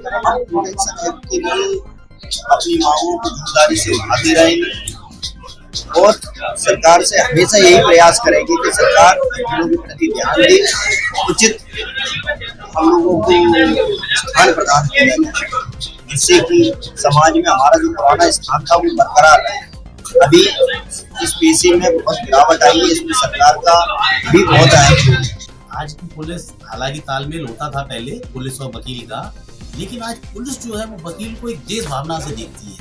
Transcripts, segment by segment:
हम protection act के लिए अपनी मांगों को ईमानदारी से उठाते रहेंगे और सरकार से हमेशा यही प्रयास करेंगे कि सरकार महिलाओं के प्रति ध्यान दे, उचित हम लोगों को स्थान प्रदान करें, जिससे कि समाज में हमारा जो पुराना स्थान था वो बरकरार रहे। अभी इस पेशे में बहुत गिरावट आई है, इसमें सरकार का भी बहुत अहम। आज की पुलिस हालांकि तालमेल होता था पहले पुलिस और वकील का, लेकिन आज पुलिस जो है वो वकील को एक देश भावना से देखती है।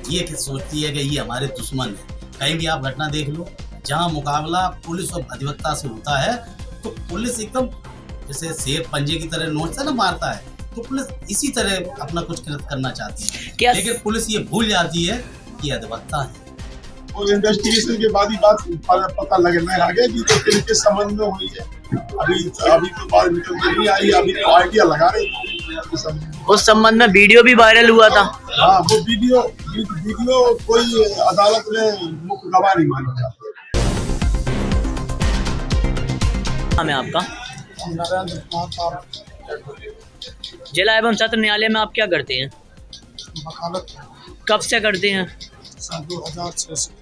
ये सोचती है कि ये हमारे दुश्मन है। कहीं भी आप घटना देख लो, जहाँ मुकाबला पुलिस और अधिवक्ता से होता है तो पुलिस एकदम जैसे शेर पंजे की तरह नोच से ना मारता है, तो पुलिस इसी तरह अपना कुछ करना चाहती है। लेकिन पुलिस ये भूल जाती है कि अधिवक्ता है। और इन्वेस्टिगेशन के बाद ही बात पता लगने लगे कि तो किसके संबंध में हुई है। अभी तो बात निकल के नहीं आई, अभी तो आइडिया लगा रहे हैं। उस संबंध में वीडियो भी वायरल हुआ था। हाँ, वो वीडियो कोई अदालत में मुख्य गवाह नहीं माना जाता। नाम है आपका? जिला एवं सत्र न्यायालय में आप क्या करते हैं? वकालत। कब से करते हैं? 2006 से।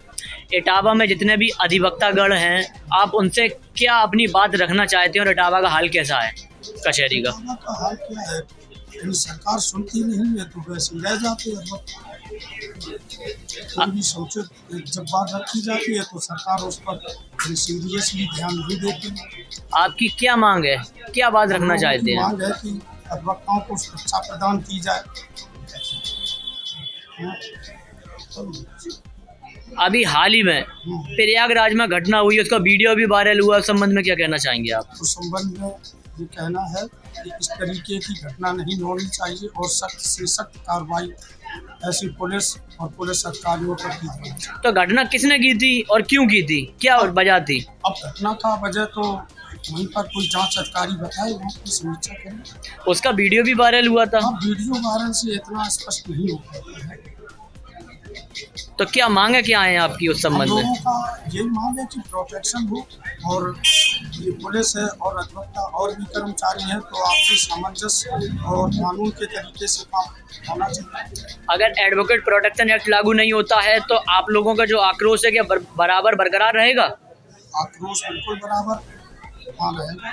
इटावा में जितने भी अधिवक्तागण हैं, आप उनसे क्या अपनी बात रखना चाहते हैं और इटावा का हाल कैसा है कचहरी का? हाल क्या है, सरकार सुनती नहीं है तो वैसे रह जाते हैं। भी सोचे जब बात रखी जाती है तो सरकार उस पर सीरियसली ध्यान नहीं देती है। आपकी क्या मांग है, क्या बात रखना चाहते हैं? मांग है कि अधिवक्ताओं को सुरक्षा प्रदान की जाए। अभी हाल ही में प्रयागराज में घटना हुई है, उसका वीडियो भी वायरल हुआ, उस संबंध में क्या कहना चाहेंगे आप? उस संबंध में ये कहना है कि इस तरीके की घटना नहीं होनी चाहिए और सख्त से सख्त कार्रवाई ऐसी पुलिस और पुलिस अधिकारियों पर की जानी चाहिए। तो घटना किसने की थी और क्यों की थी, क्या वजह थी? अब घटना का वजह तो वहीं पर कोई जांच अधिकारी बताए, उसकी समीक्षा करें। उसका वीडियो भी वायरल हुआ था। वीडियो वायरल से इतना स्पष्ट नहीं हो पाता है। तो क्या मांगे क्या है आपकी उस संबंध में? लोगों का यही मांग है कि प्रोटेक्शन हो और ये पुलिस है और अधिवक्ता और भी कर्मचारी हैं तो आपसी सामंजस्य और कानून के तरीके से काम होना चाहिए। अगर एडवोकेट प्रोटेक्शन एक्ट लागू नहीं होता है तो आप लोगों का जो आक्रोश है क्या बराबर बरकरार रहेगा? आक्रोश बिल्कुल बराबर रहेगा।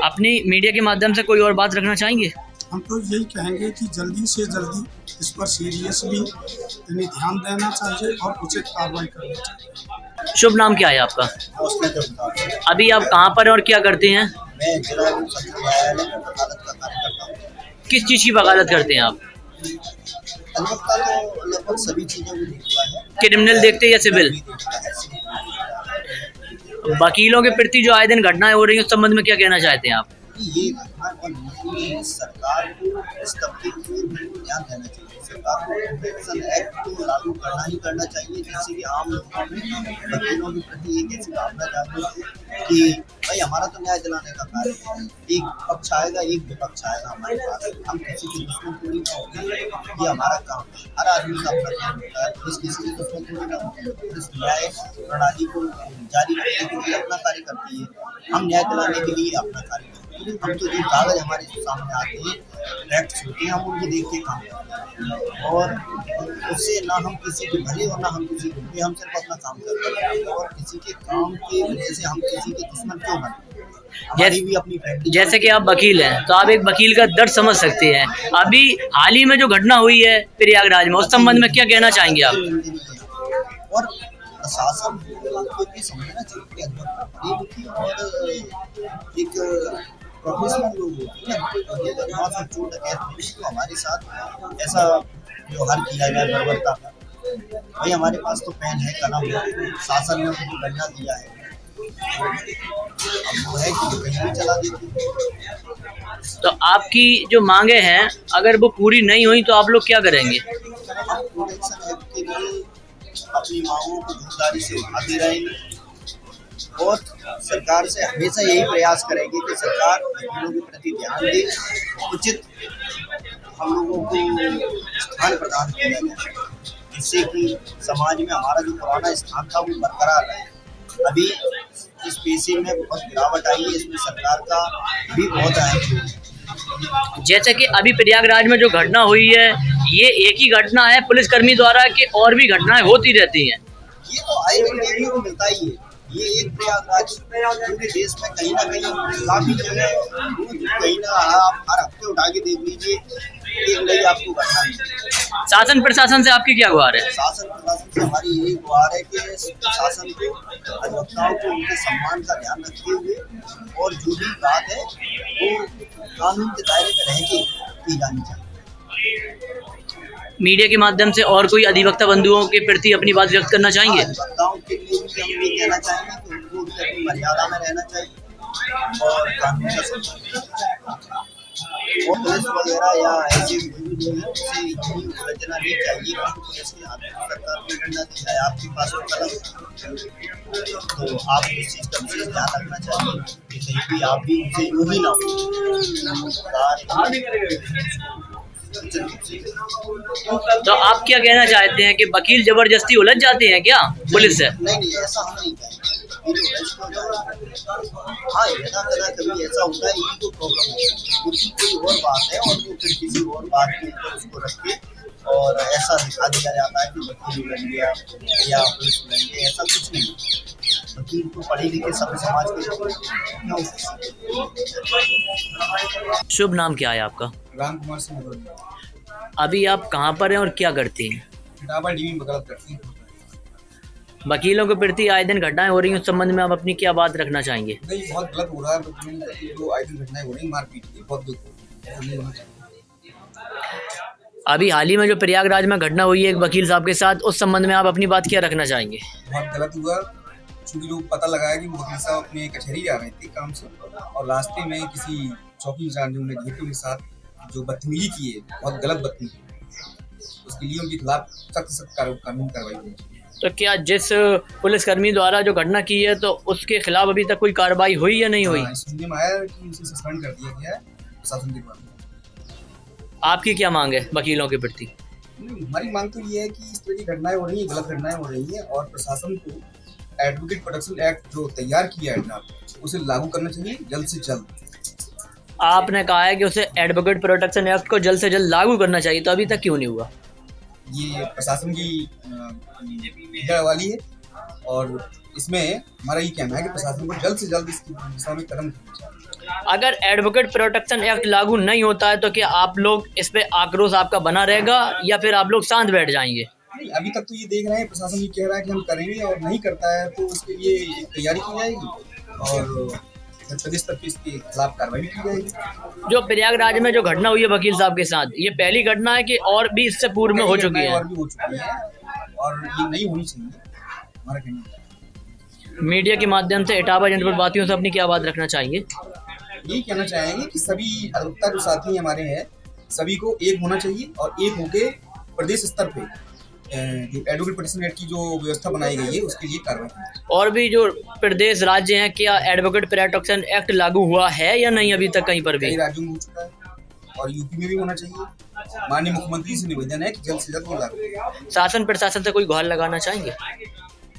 अपनी मीडिया के माध्यम से कोई और बात रखना चाहेंगे? हम तो यही कहेंगे कि जल्दी से जल्दी इस पर सीरियसली ध्यान देना चाहिए और उचित कार्रवाई करनी चाहिए। शुभ नाम क्या है आपका? अभी आप कहाँ पर और क्या करते हैं? मैं जिला एवं सत्र न्यायालय में वकालत का कार्य करता हूँ। किस चीज़ की वकालत करते हैं आप? अधिवक्ता तो लगभग सभी चीजों को देखता है। क्रिमिनल देखते हैं या सिविल? वकीलों के प्रति जो आए दिन घटनाएं हो रही हैं उस संबंध में क्या कहना चाहते हैं आप? ये घटना और सरकार को इस तबके की ओर ध्यान देना चाहिए। सरकार को प्रोटेक्शन एक्ट को लागू करना ही करना चाहिए, जिससे कि आम लोगों में वकीलों के प्रति एक ऐसी भावना जागृत हो कि भाई हमारा तो न्याय दिलाने का कार्य है, एक पक्ष आएगा एक विपक्ष आएगा हमारे पास, हम किसी के दुश्मन थोड़ी ना होंगे, ये हमारा काम है। हर आदमी का अपना काम होता है, पुलिस किसी के दुश्मन थोड़ी ना होती है। पुलिस न्याय प्रणाली को जारी रखने के लिए अपना कार्य करती है, हम न्याय दिलाने के लिए अपना कार्य करते हैं। हम तो जो कागज हमारे सामने आते हैं, फैक्ट्स होते हैं, हम उनको देख के काम करते हैं और उससे ना हम किसी के भले और ना हम किसी के बुरे, हम सिर्फ अपना काम करते हैं और किसी के काम की वजह से हम किसी के दुश्मन क्यों बने? हमारी भी अपनी फैक्ट्री। जैसे कि आप वकील हैं तो आप एक वकील का दर्द समझ सकते हैं। अभी हाल ही में जो घटना हुई है प्रयागराज में, उस संबंध में क्या कहना चाहेंगे आप? और प्रशासन को भी समझना चाहिए कि और एक प्रोफेशनल लोग होते हैं, चोट तो हमारे साथ ऐसा व्यवहार किया जाए बर्बरता का। भाई हमारे पास तो पेन है, कलम है, शासन ने उनको डंडा दिया है, अब वो है कि कहीं भी चला देते। तो आपकी जो मांगे हैं अगर वो पूरी नहीं हुई तो आप लोग क्या करेंगे? हम प्रोटेक्शन एक्ट के लिए अपनी मांगों को ईमानदारी से उठाते रहेंगे और सरकार से हमेशा यही प्रयास करेंगे कि सरकार महिलाओं के प्रति ध्यान दे, उचित हम लोगों को स्थान प्रदान किया जाए, जिससे कि समाज में हमारा जो पुराना स्थान था वो बरकरार रहे। अभी इस पेशे में बहुत गिरावट आई है, इसमें सरकार का भी बहुत अहम जैसे कि अभी प्रयागराज में जो घटना हुई है, ये एक ही घटना है पुलिसकर्मी द्वारा कि और भी घटनाएं होती रहती हैं? ये तो आए दिन देखने को मिलता ही है। ये एक प्रयागराज पूरे देश में कहीं ना कहीं काफी जगह कहीं ना आप हर हफ्ते उठा के देख लीजिए, एक नई आपको घटना मिलेगी। शासन प्रशासन से आपकी क्या गुहार है? शासन प्रशासन से हमारी यही गुहार है कि शासन को अधिवक्ताओं को उनके सम्मान का ध्यान रखते हुए और जो भी बात है वो कानून के दायरे में रह के की जानी चाहिए। मीडिया के माध्यम से और कोई अधिवक्ता बंधुओं के प्रति अपनी बात व्यक्त करना चाहेंगे? अधिवक्ताओं के लिए भी हम ये कहना चाहेंगे कि उनको भी अपनी मर्यादा में रहना चाहिए और कानून का सम्मान और पुलिस वगैरह या ऐसे जो भी लोग हैं उसे इतनी उलझना नहीं चाहिए कि पुलिस के हाथ में सरकार को करना चाहिए। आपके पास तो कलम तो आप इस चीज़ का विशेष ध्यान रखना चाहिए कि कहीं भी आप भी उनसे यूँ ही ना हो। तो आप क्या कहना चाहते हैं कि वकील जबरदस्ती उलझ जाते हैं क्या पुलिस से? नहीं ऐसा हम नहीं कहेंगे। हाँ यदा कदा कभी ऐसा होता है, ये तो प्रॉब्लम है, उसकी कोई और बात है और वो फिर किसी और बात के ऊपर उसको रख के और ऐसा दिखा दिया जाता है कि वकील बन गया या पुलिस बन गया, ऐसा कुछ नहीं। वकील को पढ़े लिखे सभ्य समाज के। शुभ नाम क्या है आपका? राम कुमार सिंह। अभी आप कहाँ पर हैं और क्या करते हैं? डाबा डीवी बगलत करती हैं। वकीलों के प्रति आए दिन घटनाएं हो रही हैं, उस संबंध में आप अपनी क्या बात रखना चाहेंगे? नहीं बहुत गलत हो रहा है, जो आए दिन घटनाएं हो रही मारपीट की, बहुत दुख नहीं होना चाहिए। अभी हाल ही में जो प्रयागराज में घटना हुई है एक वकील साहब के साथ, उस संबंध में आप अपनी बात क्या रखना चाहेंगे? बहुत गलत हुआ, चूँकि लोग पता लगाया कि वकील साहब अपने कचहरी जा रहे थे काम से और रास्ते में किसी चौकी इंचार्ज ने उन्हें घेरते के साथ जो बदतमीजी की है, बहुत गलत बदतमीजी, उसके लिए उनके खिलाफ सख्त कानून कार्रवाई होनी चाहिए। तो क्या जिस पुलिसकर्मी द्वारा जो घटना की है तो उसके खिलाफ अभी तक कोई कार्रवाई हुई या नहीं हुई? सुनने में आया कि उसे सस्पेंड कर दिया गया है प्रशासन के द्वारा। आपकी क्या मांग है वकीलों के प्रति? हमारी मांग तो ये है कि इस तरह की घटनाएं हो रही हैं, गलत घटनाएं हो रही हैं और प्रशासन को एडवोकेट प्रोटेक्शन एक्ट जो तैयार किया है उसे लागू करना चाहिए जल्द से जल्द। आपने कहा है कि उसे एडवोकेट प्रोटेक्शन एक्ट को जल्द से जल्द लागू करना चाहिए, तो अभी तक क्यों नहीं हुआ? ये प्रशासन की वाली है और इसमें हमारा ये कहना है कि प्रशासन को जल्द से जल्द इसकी दिशा में कदम उठाना चाहिए। अगर एडवोकेट प्रोटेक्शन एक्ट लागू नहीं होता है तो क्या आप लोग इस पे आक्रोश आपका बना रहेगा या फिर आप लोग शांत बैठ जाएंगे? नहीं, अभी तक तो ये देख रहे हैं, प्रशासन ये कह रहा है कि हम करेंगे और नहीं करता है तो उसके लिए एक तैयारी की जाएगी और प्रदेश तक इसके खिलाफ कार्रवाई की जाएगी। जो प्रयागराज में जो घटना हुई है वकील साहब के साथ, ये पहली घटना है कि और भी इससे पूर्व में हो चुकी है? और भी हो चुकी है और ये नहीं होनी चाहिए हमारा कहना। मीडिया के माध्यम से इटावा जनपद वासियों से अपनी क्या बात रखना चाहिए? यही कहना चाहेंगे कि सभी अधिवक्ता जो साथी हमारे हैं सभी को एक होना चाहिए और एक होके प्रदेश स्तर पे जो एडवोकेट प्रोटेक्शन एक्ट की जो व्यवस्था बनाई गई है उसके लिए कार्रवाई। और भी जो प्रदेश राज्य हैं, क्या एडवोकेट प्रोटेक्शन एक्ट लागू हुआ है या नहीं अभी तक कहीं पर भी? कई राज्यों में हो चुका है और यूपी में भी होना चाहिए। माननीय मुख्यमंत्री से निवेदन है कि जल्द से जल्द वो लागू। शासन प्रशासन से कोई गुहार लगाना चाहेंगे?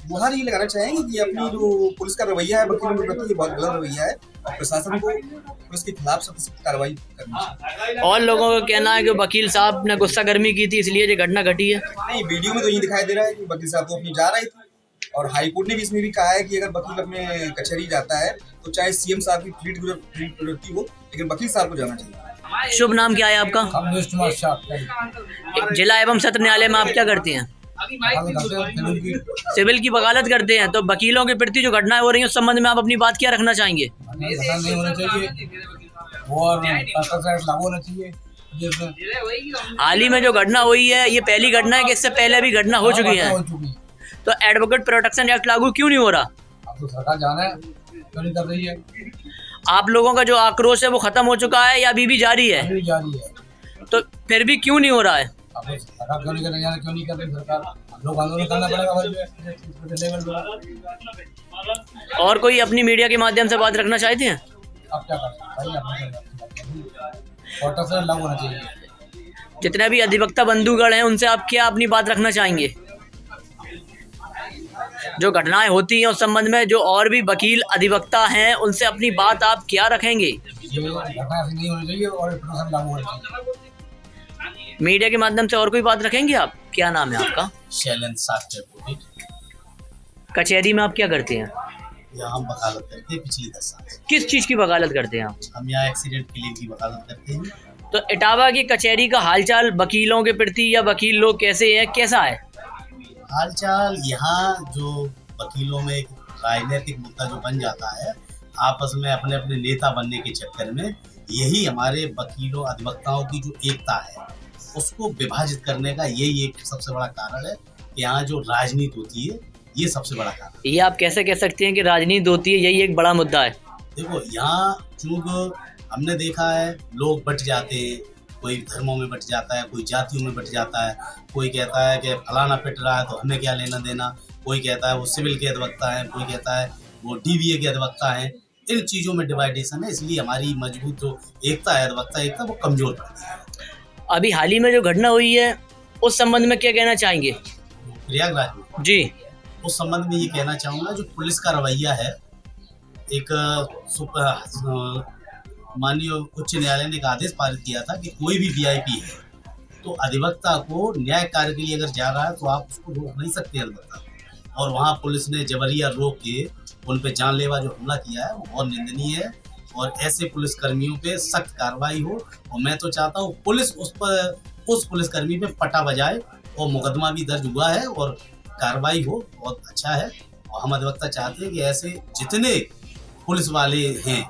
गुहार ये लगाना चाहेंगे कि अपनी जो पुलिस का रवैया है वकीलों के प्रति बहुत गलत रवैया है और प्रशासन को पुलिस के खिलाफ सख्त कार्रवाई करनी चाहिए। और लोगों का कहना है कि वकील साहब ने गुस्सा गर्मी की थी इसलिए ये घटना घटी है। नहीं, वीडियो में तो ये दिखाई दे रहा है कि वकील साहब तो अपनी जा रहे थे और हाईकोर्ट ने भी इसमें भी कहा है कि अगर वकील अपने कचहरी जाता है तो चाहे सीएम साहब की फ्लीट गुजरती हो लेकिन वकील साहब को जाना चाहिए। शुभ नाम क्या है आपका? कमलेश कुमार शाह। जिला एवं सत्र न्यायालय में आप क्या करते हैं? सिविल की वकालत करते हैं। तो वकीलों के प्रति जो घटनाएं हो रही हैं उस संबंध में आप अपनी बात क्या रखना चाहेंगे? नहीं होना चाहिए और लागू होना चाहिए। हाल ही में जो घटना हुई है ये पहली घटना है कि इससे पहले भी घटना हो चुकी है, तो एडवोकेट प्रोटेक्शन एक्ट लागू क्यों नहीं हो रहा? अब तो सरकार जाना है क्यों नहीं कर रही है? आप लोगों का जो आक्रोश है वो खत्म हो चुका है या अभी भी जारी है? अभी जारी है। तो फिर भी क्यों नहीं हो रहा है? अब सरकार क्यों नहीं कर रही है? क्यों नहीं कर रही सरकार? हम लोग आंदोलन करना पड़ेगा। और कोई अपनी मीडिया के माध्यम से बात रखना चाहते हैं? अब क्या कर सकते हैं? लागू होना चाहिए। जितने भी अधिवक्ता बंधुगण हैं उनसे आप क्या अपनी बात रखना चाहेंगे? जो घटनाएं होती हैं उस संबंध में जो और भी वकील अधिवक्ता हैं उनसे अपनी बात आप क्या रखेंगे? ये घटना ऐसी नहीं होनी चाहिए और प्रोटेक्शन लागू होना चाहिए। मीडिया के माध्यम से और कोई बात रखेंगे आप? क्या नाम है आपका? शैलेंद्र साक्ष्य एडवोकेट। कचहरी में आप क्या करते हैं? यहाँ हम वकालत करते हैं पिछले 10 साल से। किस चीज़ की वकालत करते हैं आप? हम यहाँ एक्सीडेंट क्लेम की वकालत करते हैं। तो इटावा की कचहरी का हालचाल वकीलों के प्रति या वकील लोग कैसे हैं, कैसा है? हालचाल यहाँ जो वकीलों में एक राजनीतिक मुद्दा जो बन जाता है आपस में अपने अपने नेता बनने के चक्कर में, यही हमारे वकीलों अधिवक्ताओं की जो एकता है उसको विभाजित करने का यही एक सबसे बड़ा कारण है। यहाँ जो राजनीति होती है ये सबसे बड़ा कारण है। ये आप कैसे कह सकते हैं कि राजनीति होती है, यही एक बड़ा मुद्दा है? देखो यहाँ चूंकि हमने देखा है लोग बट जाते हैं, कोई धर्मों में बट जाता है, कोई जातियों में बट जाता है, कोई कहता है कि फलाना पिट रहा है तो हमें क्या लेना देना, कोई कहता है वो सिविल के अधिवक्ता हैं, कोई कहता है वो DVA के अधिवक्ता हैं। इन चीज़ों में डिवाइडेशन है, इसलिए हमारी मजबूत जो एकता है अधिवक्ता एकता वो कमज़ोर पड़ती है। अभी हाल ही में जो घटना हुई है उस संबंध में क्या कहना चाहेंगे? प्रयागराज में जी, उस संबंध में ये कहना चाहूँगा जो पुलिस का रवैया है, एक माननीय उच्च न्यायालय ने एक आदेश पारित किया था कि कोई भी VIP है तो अधिवक्ता को न्याय कार्य के लिए अगर जा रहा है तो आप उसको रोक नहीं सकते अधिवक्ता को। और वहाँ पुलिस ने जबरिया रोक के उन पे जानलेवा जो हमला किया है वो बहुत निंदनीय है और ऐसे पुलिसकर्मियों पे सख्त कार्रवाई हो। और मैं तो चाहता हूँ पुलिस उस पुलिसकर्मी पे पटा बजाए और मुकदमा भी दर्ज हुआ है और कार्रवाई हो, बहुत अच्छा है। और हम अधिवक्ता चाहते हैं कि ऐसे जितने पुलिस वाले हैं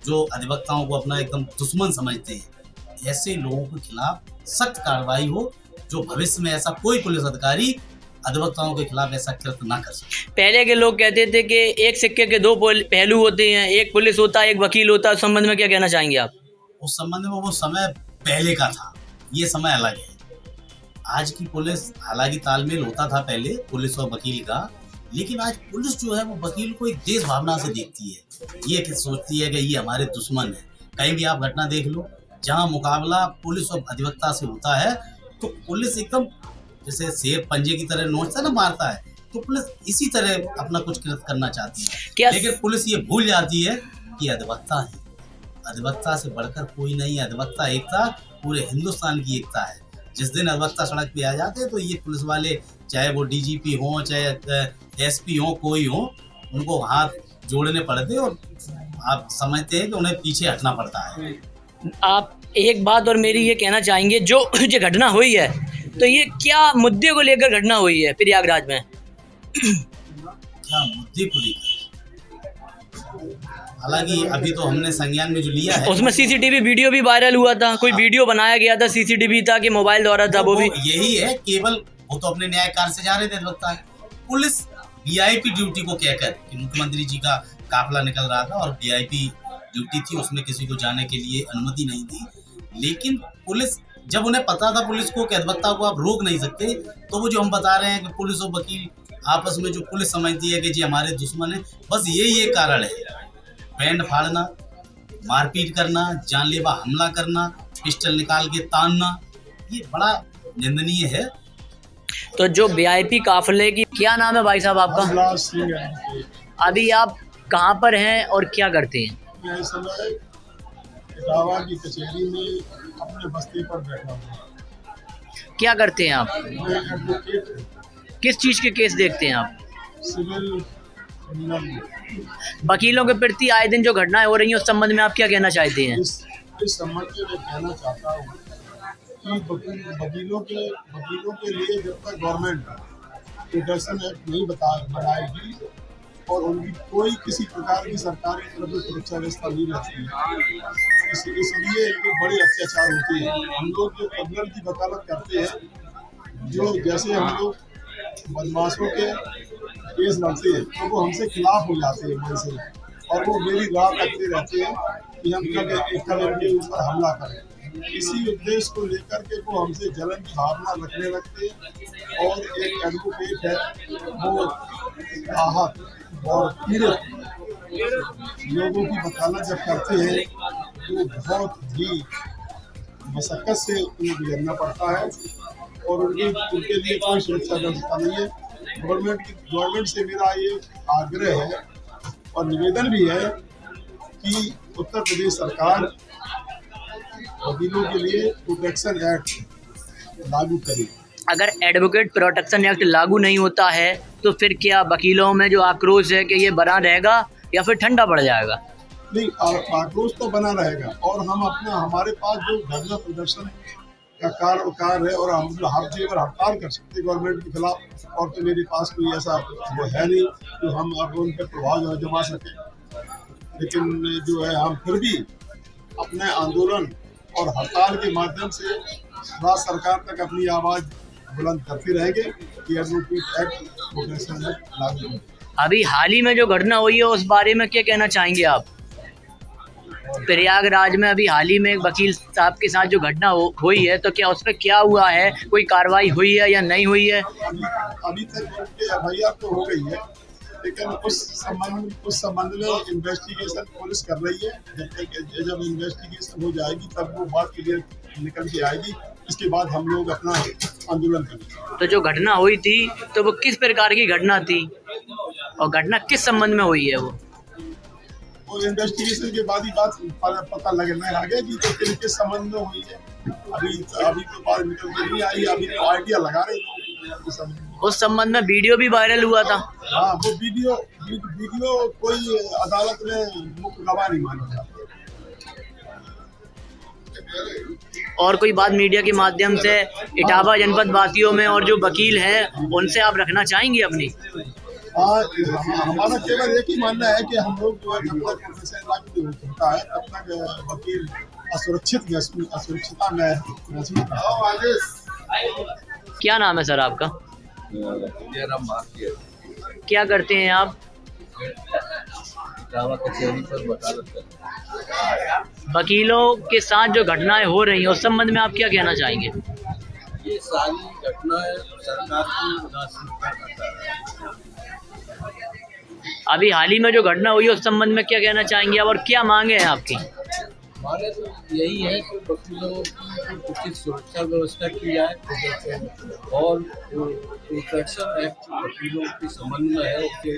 जो अधिवक्ताओं को अपना एकदम दुश्मन समझते हैं, ऐसे लोगों के खिलाफ सख्त कार्रवाई हो, जो भविष्य में ऐसा कोई पुलिस अधिकारी अधिवक्ताओं के खिलाफ ऐसा कृत्य ना कर सके। पहले के लोग कहते थे कि एक सिक्के के दो पहलू होते हैं, एक पुलिस होता है एक वकील होता है, उस संबंध में क्या कहना चाहेंगे आप? उस संबंध में वो समय पहले का था, ये समय अलग है। आज की पुलिस हालांकि तालमेल होता था पहले पुलिस और वकील का, लेकिन आज पुलिस जो है वो वकील को एक देश भावना से देखती है, ये सोचती है कि ये हमारे दुश्मन है। कहीं भी आप घटना देख लो जहाँ मुकाबला पुलिस और अधिवक्ता से होता है तो पुलिस एकदम जैसे शेर पंजे की तरह नोचता ना मारता है, तो पुलिस इसी तरह अपना कुछ कृत्य करना चाहती है। लेकिन पुलिस ये भूल जाती है कि अधिवक्ता है, अधिवक्ता से बढ़कर कोई नहीं है। अधिवक्ता एकता पूरे हिंदुस्तान की एकता है। जिस दिन अधिवक्ता सड़क पे आ जाते हैं तो ये पुलिस वाले चाहे वो DGP हो चाहे SP हो कोई हो, उनको हाथ जोड़ने पड़ते हैं और आप समझते हैं कि उन्हें पीछे हटना पड़ता है। आप एक बात और मेरी ये कहना चाहेंगे, जो घटना हुई है तो ये क्या मुद्दे को लेकर घटना हुई है प्रयागराज में? क्या मुद्दे को लेकर? हालांकि अभी तो हमने संज्ञान में जो लिया है उसमें CCTV वीडियो भी वायरल हुआ था, कोई वीडियो बनाया गया था, CCTV था कि मोबाइल द्वारा था, वो भी यही है। केवल वो तो अपने न्याय कार्य से जा रहे थे अधिवक्ता, पुलिस VIP ड्यूटी को कहकर कि मुख्यमंत्री जी का काफिला निकल रहा था और VIP ड्यूटी थी, उसमें किसी को जाने के लिए अनुमति नहीं थी। लेकिन पुलिस जब उन्हें पता था पुलिस को कि अधिवक्ता को आप रोक नहीं सकते, तो वो जो हम बता रहे हैं कि पुलिस और वकील आपस में जो पुलिस समझती है कि जी हमारे दुश्मन है, बस यही एक कारण है। बैंड फाड़ना, मारपीट करना, जानलेवा हमला करना, पिस्टल निकाल के तानना, ये बड़ा निंदनीय है। तो जो VIP काफिले की, क्या नाम है भाई साहब आपका? अभी आप कहाँ पर हैं और क्या करते हैं? मैं इस समय इटावा की कचहरी में अपने बस्ती पर बैठा हूँ। क्या करते हैं आप? मैं एडवोकेट हूँ, किस चीज़ के केस देखते हैं आप? Civil criminal. वकीलों के प्रति आए दिन जो घटनाएं हो रही हैं उस संबंध में आप क्या कहना चाहते हैं? इस संबंध में मैं कहना चाहता हूँ कि वकीलों के लिए जब तक गवर्नमेंट प्रोटेक्शन एक्ट नहीं बनाएगी और उनकी कोई किसी प्रकार की सरकारी तरफ से सुरक्षा व्यवस्था नहीं रहती है, इसलिए इनके बड़े अत्याचार होते हैं। हम लोग जो क्रिमिनल की वकालत करते हैं, जो जैसे हम लोग बदमाशों के केस लड़ते हैं तो वो हमसे खिलाफ हो जाते हैं मन से, और वो मेरी राह तकते रहते हैं कि हम कब इनके ऊपर हमला करें। इसी उद्देश्य को लेकर के वो हमसे जलन की भावना रखने लगते हैं। और एक एडवोकेट है वो आहत और पीड़ित लोगों की वकालत जब करते हैं तो बहुत ही मशक्कत से उन्हें गुजरना पड़ता है और उनके लिए कोई सुरक्षा व्यवस्था नहीं है। गवर्नमेंट से मेरा ये आग्रह है और निवेदन भी है कि उत्तर प्रदेश सरकार वकीलों के लिए प्रोटेक्शन एक्ट लागू करे। अगर एडवोकेट प्रोटेक्शन एक्ट लागू नहीं होता है तो फिर क्या वकीलों में जो आक्रोश है कि ये बना रहेगा या फिर ठंडा पड़ जाएगा? नहीं, आक्रोश तो बना रहेगा और हम अपना हमारे पास जो धरना प्रदर्शन का कार्य है और हम जेवर हड़ताल कर सकते गवर्नमेंट के खिलाफ, और तो मेरे पास कोई ऐसा वो है नहीं तो हम अब उन पर प्रभाव जमा सकें, लेकिन जो है हम फिर भी अपने आंदोलन और हड़ताल के माध्यम से राज्य सरकार तक अपनी आवाज़ बुलंद करते रहेंगे कि एडवोकेट एक्ट प्रोटेक्शन एक्ट लागू हो। अभी हाल ही में जो घटना हुई है उस बारे में क्या कहना चाहेंगे आप? प्रयागराज में अभी हाल ही में एक वकील साहब के साथ जो घटना हुई है, तो क्या उस पर क्या हुआ है, कोई कार्रवाई हुई है या नहीं हुई है? अभी तक FIR तो हो गई है, लेकिन उस संबंध में इन्वेस्टिगेशन पुलिस कर रही है। जब इन्वेस्टिगेशन हो जाएगी तब वो बात क्लियर निकल के आएगी, इसके बाद हम लोग अपना आंदोलन करेंगे। तो जो घटना हुई थी तो वो किस प्रकार की घटना थी और घटना किस संबंध में हुई है? वो इन्वेस्टिगेशन के बाद ही बात पता लगने आगे कि किस संबंध में हुई है। अभी तो बात निकल के नहीं आई, अभी तो आइडिया लगा रहे हैं। उस संबंध में वीडियो भी वायरल हुआ था। हाँ, वो वीडियो कोई अदालत में मुख्य गवाह नहीं माना जाता। और कोई बात मीडिया के माध्यम से इटावा जनपद वासियों में और जो वकील हैं उनसे आप रखना चाहेंगे अपनी? हमारा केवल एक ही मानना है कि हम लोग जो है जब तक प्रोफेशन लागू नहीं होता है तब तक वकील असुरक्षिता में महसूस करता है। क्या नाम है सर आपका? क्या करते हैं आप? कचहरी पर वकालत करते हैं। वकीलों के साथ जो घटनाएं हो रही हैं उस संबंध में आप क्या कहना चाहेंगे? ये सारी घटनाएं सरकार की उदासीनता का कारण है। अभी हाल ही में जो घटना हुई है उस संबंध में क्या कहना चाहेंगे आप और क्या मांगे हैं आपकी? माने तो यही है कि वकीलों की उचित सुरक्षा व्यवस्था की जाए और प्रोटेक्शन एक्ट वकीलों के संबंध में है उसे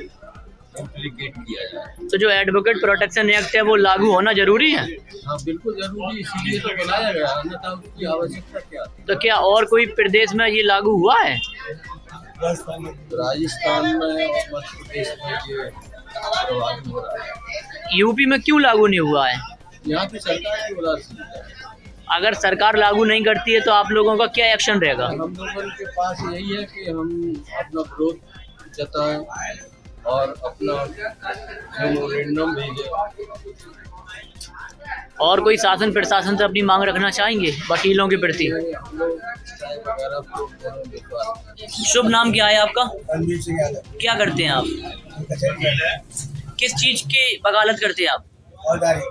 इम्प्लीकेट किया जाए। तो जो एडवोकेट प्रोटेक्शन एक्ट है वो लागू होना जरूरी है? हाँ बिल्कुल जरूरी, इसीलिए तो बनाया गया, अन्यथा उसकी आवश्यकता क्या थी? तो क्या और कोई प्रदेश में ये लागू हुआ है? राजस्थान में और मध्य प्रदेश में ये प्रभावित हो रहा है। यूपी में क्यों लागू नहीं हुआ है? यहाँ की सरकार की उदासीनता है। अगर सरकार लागू नहीं करती है तो आप लोगों का क्या एक्शन रहेगा? हम लोगों के पास यही है कि हम अपना विरोध जताएं और अपना मेमोरेंडम भेजें। और कोई शासन प्रशासन से अपनी मांग रखना चाहेंगे वकीलों के प्रति? शुभ नाम क्या है आपका? रणवीर सिंह यादव। क्या करते हैं आप? किस चीज की वकालत करते हैं आप? फौजदारी।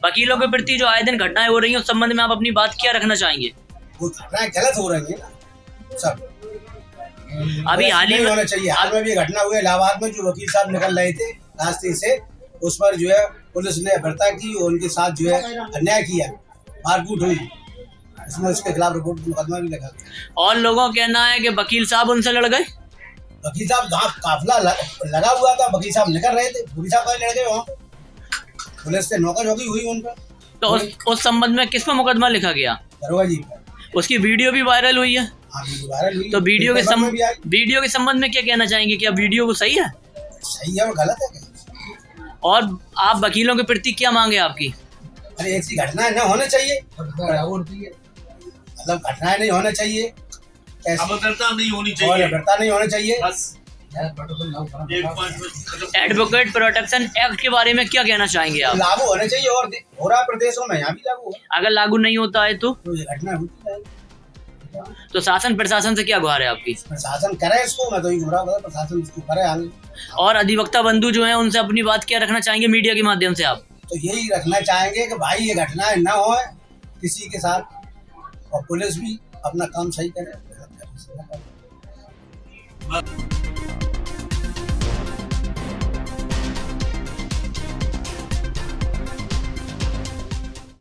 वकीलों के प्रति जो आए दिन घटनाएं हो रही हैं उस संबंध में आप अपनी बात क्या रखना चाहेंगे? वो घटनाएं गलत हो रही है ना सब। अभी हाल ही में होना चाहिए। हाल में भी घटना हुई इलाहाबाद में, जो वकील साहब निकल रहे थे रास्ते से, उस पर जो है पुलिस ने भर्ता की और उनके साथ जो है अन्याय किया, मारकूट हुई, इसमें उसके खिलाफ रिपोर्ट मुकदमा भी लगा। और लोगों का कहना है कि वकील साहब उनसे लड़ गए। वकील साहब जहाँ काफिला लगा हुआ था, वकील साहब निकल रहे थे, वकील साहब लड़ गए, वहाँ पुलिस से नौकाझोंकी हुई उन पर। तो उस संबंध में किस पर मुकदमा लिखा गया? दरोगा जी पर। उसकी वीडियो भी वायरल हुई है। वायरल हुई। तो वीडियो के संबंध में क्या कहना चाहेंगे? क्या वीडियो को सही है? सही है और गलत है? और आप वकीलों के प्रति क्या मांगे आपकी? अरे ऐसी घटनाएं न होना चाहिए, मतलब घटनाएं नहीं होना चाहिए, अभद्रता नहीं होनी चाहिए, अभद्रता नहीं होना चाहिए। एडवोकेट प्रोटेक्शन एक्ट के बारे में क्या कहना चाहेंगे आप? लागू होना चाहिए और हो रहा प्रदेशों में, यहाँ भी लागू हो। अगर लागू नहीं होता है तो ये घटना होती है। तो शासन प्रशासन से क्या गुहार है आपकी? प्रशासन करे इसको, मैं तो ये गुहार करता प्रशासन इसको करे आगे। और अधिवक्ता बंधु जो है उनसे अपनी बात क्या रखना चाहेंगे मीडिया के माध्यम से आप? तो यही रखना चाहेंगे कि भाई ये घटनाएं ना हो किसी के साथ, और पुलिस भी अपना काम सही करे।